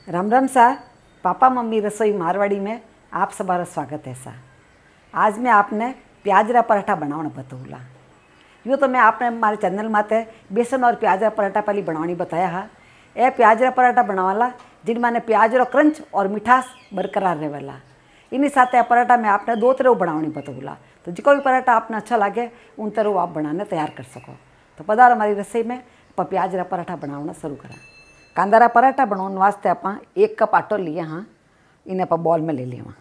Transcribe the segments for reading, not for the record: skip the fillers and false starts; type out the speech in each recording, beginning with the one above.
राम राम सा papa mummy रसोई मारवाड़ी में आप सबारा स्वागत है सा। आज मैं आपने प्याज रा पराठा बनाना बताऊँगा। यूँ तो मैं आपने हमारे चैनल माते बेसन और प्याज रा पराठा पहले बनानी बताया है। ए प्याज रा पराठा बनावाला जिन माने प्याज रो क्रंच और मिठास बरकरार रहेवाला। इन्हीं साथ पराठा मैं आपने दो तरह बनानी बताऊँगा, तो जो भी पराठा आपने अच्छा लगे उन तरह आप बनाने तैयार कर सको। तो पधार हमारी रसोई में आप प्याज रा पराठा बनाना शुरू करा। कांदा रा पराठा बनाने वास्ते आप 1 कप आटो लिए हाँ, इन्हें आप बॉल में ले लिया।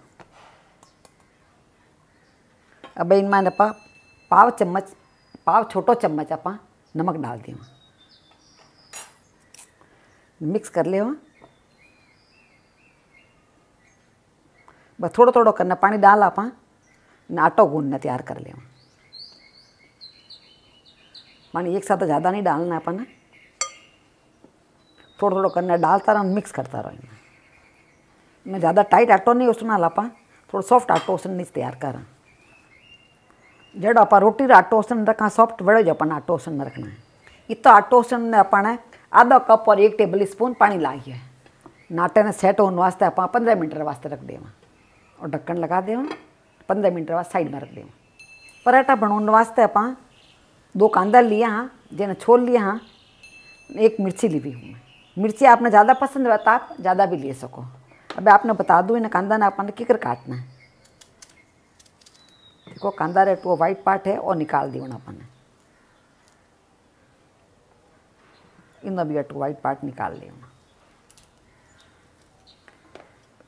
अब इनमें आप पाव छोटो चम्मच आप नमक डाल दिए, मिक्स कर लियो। बस थोड़ा थोड़ा करना पानी डाल आप आटो गूंदने तैयार कर लियो। पानी एक साथ ज़्यादा नहीं डालना अपन, थोड़ा थोड़ा करना डालता रहो, मिक्स करता रहो। इनमें ज़्यादा टाइट आटो नहीं उसना लापा, थोड़ा सॉफ्ट आटो उसने तैयार करा। जड़ आप रोटी आटो उसने रखा सॉफ्ट बड़े जो अपन आटो उसने रखना है। इतना आटो उसने अपन आधा कप और 1 टेबल स्पून पानी लाइए। नाटे ने सेट होने वास्ते आप 15 मिनट वास्ते रख देवा और ढक्कन लगा देवा। 15 मिनट बाद साइड में रख देवा। पराठा बनाने वास्ते आप 2 कांदा लिया हाँ, जिन्हें छोल लिया हाँ, 1 मिर्ची ली हुई हूँ। मिर्ची आपने ज़्यादा पसंद है तो आप ज़्यादा भी ले सको। अब आपने बता दूँ इन्हें कांदा ने आपने किकर काटना है। देखो कांदा रे वो वाइट पार्ट है और निकाल दी अपन, इन भी वाइट पार्ट निकाल लिया।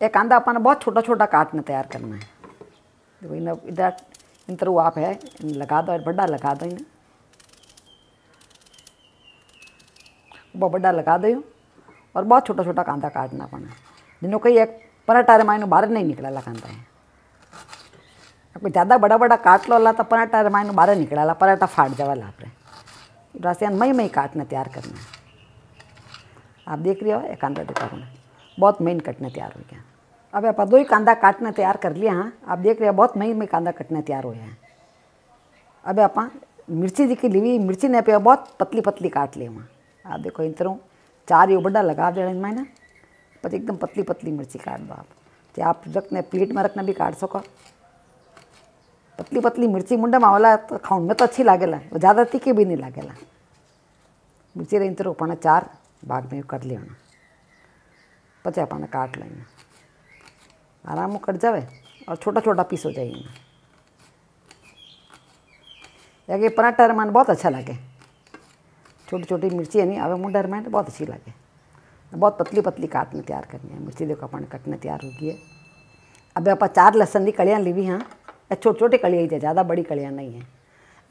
ये कांदा अपन बहुत छोटा छोटा काटना तैयार करना है। देखो इधर इन तरह आप है लगा दो, बड़ा लगा दो, इन्हें बहुत बड़ा लगा दो और बहुत छोटा छोटा कांदा काटना पड़ना। जिन्हों कहीं एक पराठा रमायन बाहर नहीं निकला कांदा है। आपको ज़्यादा बड़ा बड़ा काट लो तो पराठा रमायन बाहर निकला, पराठा फाट जावाला। आपने रासियान मई काटना तैयार करना है। आप देख रहे हो एक कांदा देखा बहुत महीन कटने तैयार हो गया। अब आप 2 ही कांदा काटना तैयार कर लिया हाँ, आप देख रहे हो बहुत महीन कांदा कटने तैयार हो है। अब आप मिर्ची दिखी ली, मिर्ची ने पे बहुत पतली पतली काट लिया। आप देखो इन तरह 4 ये बड़ा लगा दे इनमें ना, पर एकदम पतली पतली मिर्ची काट दो। आप रखने प्लेट में रखना भी काट सको। पतली पतली मिर्ची मुंडा में वाला तो खाऊं में तो अच्छी लागेला, वो ज़्यादा तीखी भी नहीं लागेला। मिर्ची इन तरह अपन 4 भाग में कर लिया, पचे अपन काट लेंगे। आराम कट जाए और छोटा छोटा पीस हो जाए। ये पराठा रमान बहुत अच्छा लगे। छोटी छोटी मिर्ची है नहीं आवे मुंडा रमान तो बहुत अच्छी लगे। बहुत पतली पतली काटने तैयार करनी है। मिर्ची देखो अपन कटने तैयार हो गई है। अब आप 4 लहसुन की कलियाँ ली हुई हाँ, छोटी छोटी कलियाँ ही ज़्यादा बड़ी कलियाँ नहीं है।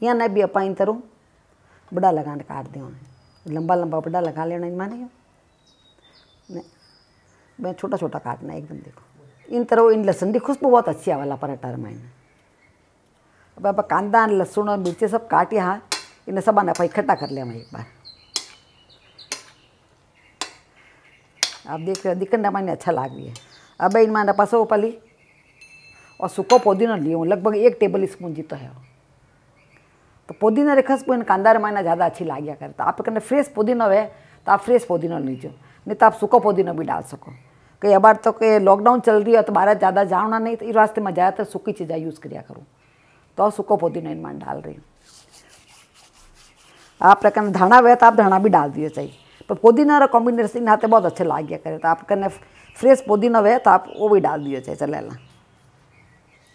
यहाँ नहीं भी आप इन तरह बड़ा लगाने काट दें, लंबा लंबा बड़ा लगा लेना इनमें नहीं, मैं छोटा छोटा काटना एकदम। देखो इन तरह इन लहसुन की खुशबू बहुत अच्छी आवाला पराठा रमायन। अब आप कांदा लहसुन और मिर्ची सब काटिया हाँ, इन्हें सब आप इकट्ठा कर लिया एक बार। आप देख रहे हो दिखने मैंने अच्छा लाग रही है। अब इनमें पसो पली और सूखो पुदीना लियो लगभग 1 टेबल स्पून जी तो है। तो पुदीना रे खुशबू इन कांदा रमायना ज़्यादा अच्छी लागिया करता। आप कने फ्रेश पुदीना है तो आप फ्रेश पुदीना लीजिए, नहीं तो आप सूखो पुदीना भी डाल सको। कई अब तो कि लॉकडाउन चल रही है तो बाहर ज़्यादा जाना नहीं, तो इस रास्ते में ज़्यादातर सूखी चीज़ें यूज़ करिया करूँ, तो सूखो पुदीना इनमें डाल रही हूँ। आप कने धाना वे तो आप धाना भी डाल दिए चाहिए, पर पुदीना रा कॉम्बिनेशन इन हाथे बहुत अच्छे लागिया करे। तो आप कने फ्रेश पुदीना वे तो आप वो भी डाल दिए चाहिए चलेला।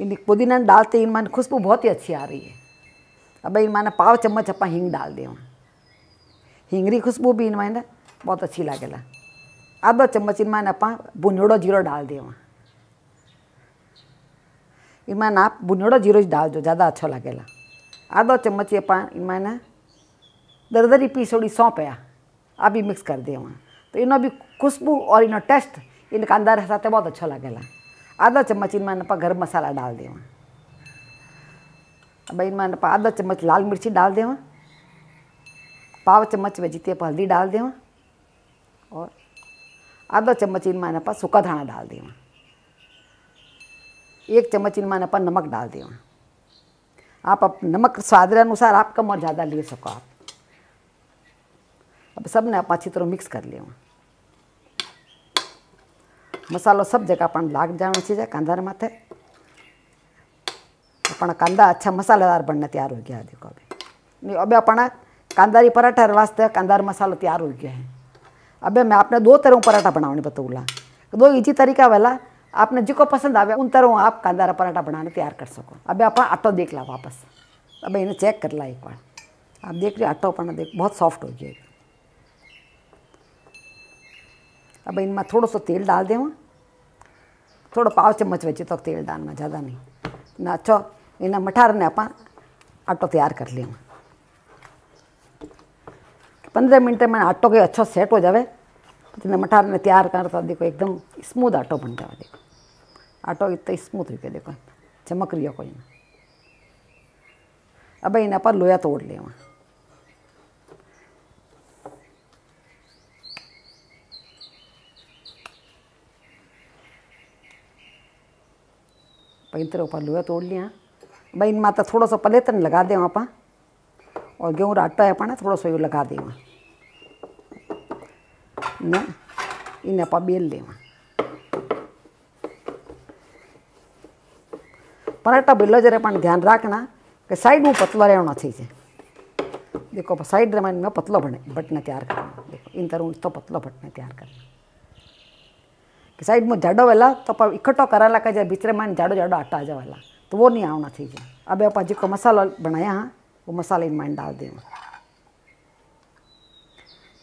इन पुदीना डालते इनमें खुशबू बहुत ही अच्छी आ रही है। अब इनमें पाव चम्मच आप हींग डाल दें, हींगरी खुशबू भी इनमें बहुत अच्छी लागेला। आधा चम्मच इनमें आप भुन्योड़ो जीरो डाल दें। इनमें आप भुन्योड़ो जीरो डाल दो, ज़्यादा अच्छा लगेगा। आधा चम्मच आप इनमें दरदरी पीसोड़ी सौंप है आप भी मिक्स कर दें, तो इन्हों भी खुशबू और इन्हों टेस्ट इन कांदा के साथ बहुत अच्छा लगेगा। आधा चम्मच इनमें आप गरम मसाला डाल दें। अब इनमें आप आधा चम्मच लाल मिर्ची डाल दें, पाव चम्मच वेजिते आप हल्दी डाल दें और आधा चम्मच इनमें आप सूखा धाना डाल दें। 1 चम्मच इनमें आप नमक डाल दें। आप नमक स्वाद अनुसार आप कम और ज़्यादा ले सको। आप अब सब ने आप अच्छी तरह मिक्स कर लिया। मसालो सब जगह अपन लाग जाना चाहिए कांदा माथे। अपन कांदा अच्छा मसालेदार बनने तैयार हो गया है। देखो अभी अभी अपन कांदारी पराठा वास्ते कांदार मसालो तैयार हो गया है। अबे मैं आपने दो तरह पराठा बनाने बताऊला, दो इजी तरीका वाला आपने जिको पसंद आवे उन तरह आप कांदारा पराठा बनाने तैयार कर सको। अबे आप आटो देख ला वापस, अबे इन्हें चेक कर ला एक बार। आप देख रहे आटो अपना देख बहुत सॉफ्ट हो गया। अब इनमें थोड़ा सा तेल डाल दें, थोड़ा पाव चम्मच वेचे तो तेल डालना, ज़्यादा नहीं ना। अच्छा इन्हें मठार ने आप आटो तैयार कर लिया। 15 मिनट में आटो के अच्छा सेट हो जाए तो मठार ने तैयार करता देखो एकदम स्मूथ आटो बन जाए। देखो आटो इतना स्मूथ हो गया, देखो चमक रही है कोई ना। अब इन्हें पर लोया तोड़ लिया। इन तरह ऊपर लोया तोड़ लिया भाई। इन माता थोड़ा सा पलेतन लगा दें आप, और गेहूँ आटा है अपना थोड़ा सा यू लगा दें न, इन्हें आप बेल लें। पराठा बेलो जरा अपन ध्यान रखना कि साइड में पतला रहना चाहिए। देखो साइड में पतलो बटने तैयार करना। देखो इन तरह तो पतलो बटने तैयार करना कि साइड में जाडो वाला तो आप इकट्ठो कराला का जाए बीच में जाडो जाडो आटा आ जाए, तो वो नहीं आना चाहिए। अब आप जो मसाला बनाया हाँ वो मसाला इनमें डाल दें।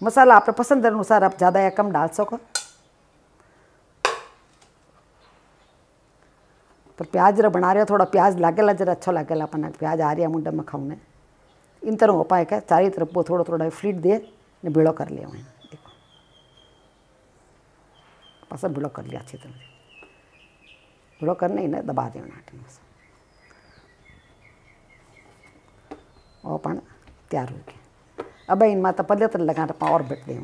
मसाला आपने पसंद अनुसार आप ज़्यादा या कम डाल सको। पर प्याज रे बना रहे हो थोड़ा प्याज लागेला जरा अच्छा लागेला अपन प्याज आ रहा मुंडे में खाऊने। इन तरह हो पाए क्या चारी तरफ वो थोड़ा थोड़ा फ्लीट दे ने भीड़ो कर लिया। देखो पास भीड़ो कर लिया अच्छी तरह। भीड़ो करने इन्हें दबा देना आटे में और अपन तैयार हो गया। अब इन माता पल्ले तो लगा और बैठ दे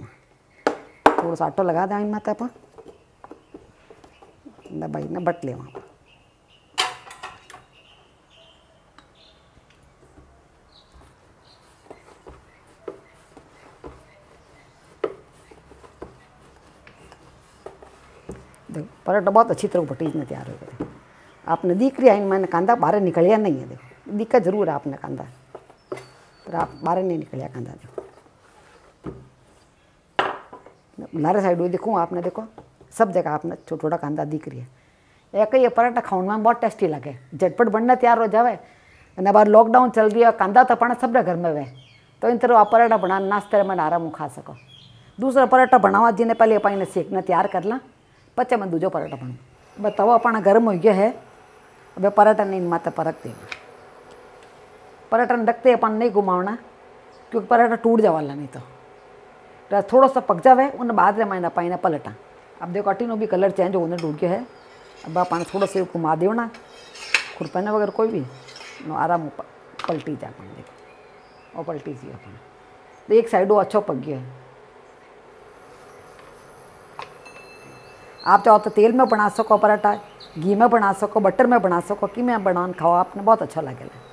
थोड़ा सा आटो लगा दें इन माता पर भाई ने बट ले वहाँ पर। देखो पराठा बहुत अच्छी तरह बटीज में तैयार हो गया। आपने दिख रहा इन मैंने कांदा बाहर निकलिया नहीं है। देखो दिक्कत जरूर है आपने कांदा, पर आप बाहर नहीं निकलिया कांदा। देखो लारे साइड में देखूँ आपने, देखो सब जगह आपने छोटा छोटा कांदा दिख रही है। एक ये पराठा खाने में बहुत टेस्टी लगे, झटपट बनना तैयार हो जाए। और बार लॉकडाउन चल रही है, कांदा तो अपना सब घर में वे, तो इन तरह आप पराठा बना नाश्ते में आराम खा सको। दूसरा पराठा बनावा जिन्हें पहले अपन इन्हें सेकना तैयार कर ला, पचे में दूजो पराठा बना। अब तवा अपना गर्म हो गया है। अब पराठा नहीं माता परख देना। पराठा रखते अपन नहीं घुमावना क्योंकि पराठा टूट जावाला नहीं तो थोड़ा सा पक जावे उन बाद में मैंने पाइने पलटा। अब देखो अटी नो भी कलर चेंज होने टूट गया है। अब आप थोड़ा सा घुमा देना खुरपने वगैरह कोई भी नो आराम पलटी जाए अपन। देखो और पलटी जी अपन तो एक साइड वो अच्छा पक गया है। आप चाहो तो तेल में बना सको पराठा, घी में बना सको, बटर में बना सको, कि में बना खाओ आपने बहुत अच्छा लगेगा।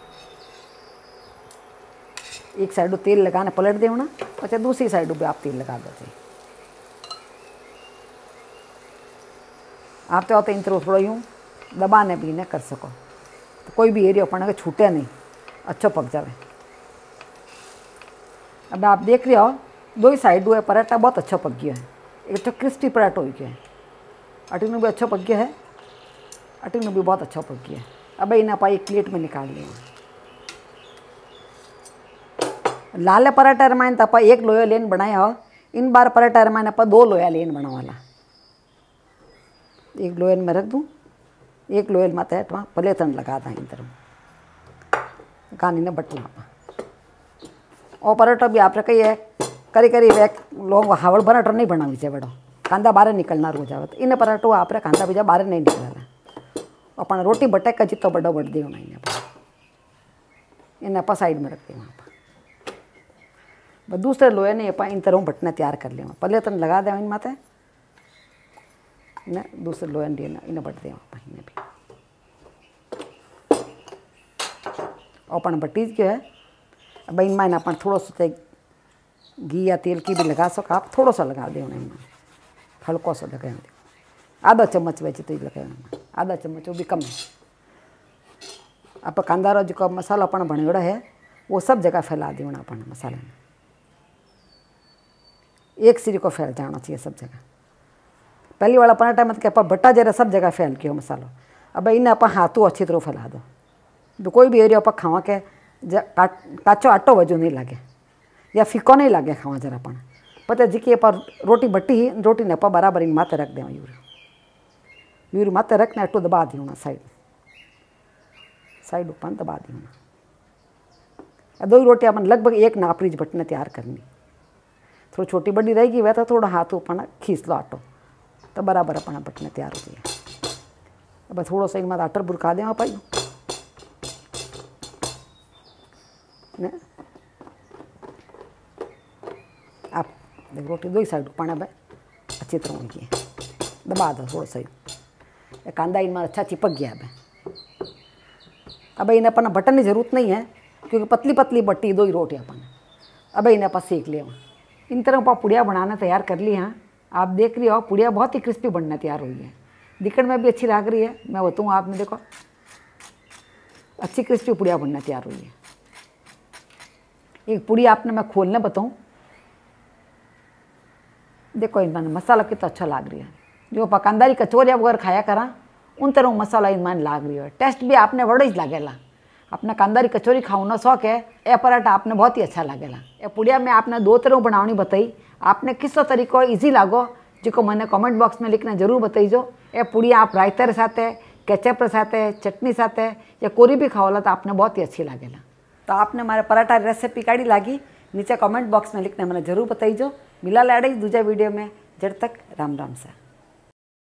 एक साइड तेल लगाने पलट देना, अच्छा दूसरी साइड पे आप तेल लगा दो। आप चाहो तो इन तरह थोड़ा यूँ दबाने भी न कर सको, तो कोई भी एरिया अपने छूटे नहीं, अच्छा पक जाए। अब आप देख रहे हो दो ही साइड हुए पराठा बहुत अच्छा पक गया है। एक अच्छा क्रिस्पी पराठा हो गया है। अटीनू भी अच्छा पक गया है, अटीनू भी बहुत अच्छा पक गया है। अब इन्हें आप एक प्लेट में निकाल लिया। लाल पराठा रमायन तो आप एक लोया लेन बनाया हो, इन बार पराठा रमायन आप दो लोया लेन बनावाला। एक लोयन में रख दूँ, एक लोयल माता है वहाँ पले तन लगा था इन तरह कानी ने बटला आप। और पराठा भी आप रखी है करी करी वे लोग हावड़ पराठा नहीं बनावी चाहिए बड़ो, कांदा बाहर निकलना रो जावे। तो इन पराठो आप कांदा बीजा बाहर नहीं निकलेला। अपन रोटी बटे का जितो बड़ो बट देना इन्हें आप साइड में रख दे। वहाँ पर दूसरे लोहे ने इन तरह बटने तैयार कर लिया। पहले तन लगा दे इन माते ने दूसरे लोहे ने इन्हें बट दे इन्हें भी। अपन बटीज क्यों है अब इनमें इन अपन थोड़ा सा घी या तेल की भी लगा सको, आप थोड़ा सा लगा दे इनमें हल्को सा लगा। आधा चम्मच वेच तो लगे, आधा चम्मच वो भी कम है। आप कांदा रो जो मसाला अपन बनेड़ा है वो सब जगह फैला देना अपन मसाले में, एक सिरी को फैल जाना चाहिए सब जगह। पहली वाला पराठा मत कि आप बट्टा जरा सब जगह फैल के हो मसालो। अब इन्हें आप हाथों अच्छी तरह फैला दो, तो कोई भी एरिया आप खावा के काचो आटो वजो नहीं लगे या फीको नहीं लगे खावा जरा अपन पता जी कि आप रोटी बट्टी ही रोटी ने आप बराबर इन माथे रख देवा, यूर माथे रखने आटो दबा देना साइड ऊपर दबा देना। दो ही रोटी अपन लगभग एक नापरीज बटने तैयार करनी, थोड़ी छोटी बड़ी रहेगी वह तो थोड़ा हाथ ऊपर खींच लो आटो तो बराबर अपना बटने तैयार हो जाए। अब थोड़ा सा इनमें आटर बुरका देवा पाई ने आप देख रोटी दो ही साइड पाने में अच्छी तरह होगी, दबा दो थोड़ा सा कांदा इनमें अच्छा चिपक गया है। अब इन्हें अपन बटन की जरूरत नहीं है क्योंकि पतली पतली बट्टी दो ही रोटी अपन। अब इन्हें अपन सेक लिया, इन तरह आप पुड़िया बनाना तैयार कर ली। हाँ आप देख रही हो पुड़िया बहुत ही क्रिस्पी बनना तैयार हुई है, दिखने में भी अच्छी लग रही है। मैं बताऊँ आपने देखो अच्छी क्रिस्पी पुड़िया बनना तैयार हुई है। एक पुड़ी आपने मैं खोलने बताऊँ, देखो इनमें मसाला कितना अच्छा लग रही है। जो पकानदारी कचौरिया वगैरह खाया करा उन तरह मसाला इनमें लाग रही है, टेस्ट भी आपने बड़ा ही लगेला। अपना कांदारी कचौरी खाऊना शौक है, ए पराठा आपने बहुत ही अच्छा लगेला। ए पुड़िया में आपने दो तरह बनावनी बताई, आपने किस तरीको ईजी लागो जो मैंने कमेंट बॉक्स में लिखना जरूर बताइजो। ए पुड़िया आप रायते रे साथे, केचप रे साथे, चटनी साथे या कोरी भी खाओला तो आपने बहुत ही अच्छी लगेला। तो आपने मारे पराठा रेसिपी काड़ी लागी नीचे कमेंट बॉक्स में लिखने मैंने जरूर बताइजो। मिला लाड़े दूजा वीडियो में, जब तक राम राम से।